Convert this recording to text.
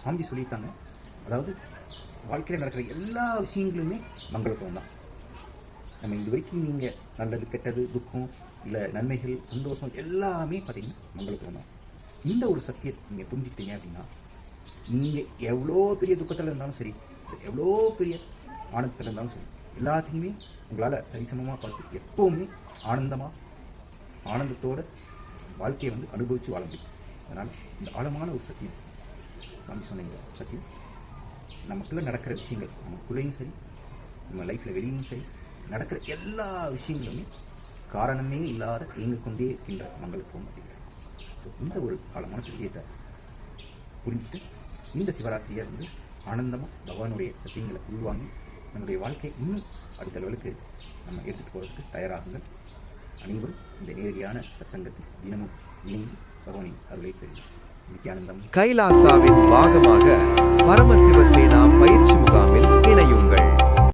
சாமிஜி சொல்லியிருக்காங்க, அதாவது வாழ்க்கையில் நடக்கிற எல்லா விஷயங்களுமே மங்களத்துவம் தான். நம்ம இது வரைக்கும் நீங்கள் நல்லது கெட்டது துக்கம் இல்லை நன்மைகள் சந்தோஷம் எல்லாமே பார்த்தீங்கன்னா மங்களத்துவம் தான். இந்த ஒரு சத்தியத்தை நீங்கள் புரிஞ்சுக்கிட்டீங்க அப்படின்னா, நீங்கள் எவ்வளோ பெரிய துக்கத்தில் இருந்தாலும் சரி, எவ்வளோ பெரிய ஆனந்தத்தில் இருந்தாலும் சரி, எல்லாத்தையுமே உங்களால் சரிசமமாக பார்த்து எப்போவுமே ஆனந்தத்தோட வாழ்க்கையை அனுபவித்து வாழ முடியும். அதனால் இந்த ஆழமான ஒரு சத்தியம் சாமி சொன்ன இந்த சத்தியம் நமக்குள்ளே நடக்கிற விஷயங்கள், நமக்குள்ளேயும் சரி நம்ம லைஃப்பில் வெளியும் சரி நடக்கிற எல்லா விஷயங்களுமே காரணமே இல்லாத இயங்கிக் கொண்டே இருக்கின்ற மங்களத்துவம் அப்படிங்கிறது. ஸோ இந்த ஒரு ஆழமான சத்தியத்தை புரிஞ்சுட்டு இந்த சிவராத்திரியை ஆனந்தமாக பகவானுடைய சத்தியங்களை உள்வாங்கி நம்முடைய வாழ்க்கையை இன்னும் அடுத்த லெவலுக்கு நம்ம எடுத்துகிட்டு போகிறதுக்கு தயாராகுங்கள். அனைவரும் இந்த நேரடியான சத்சங்கத்தில் தினமும் இணைந்து பகவானின் அருளை பெறுங்கள். நித்யானந்தம். கைலாசாவின் பாகமாக பரமசிவசேனா பயிற்சி முகாம்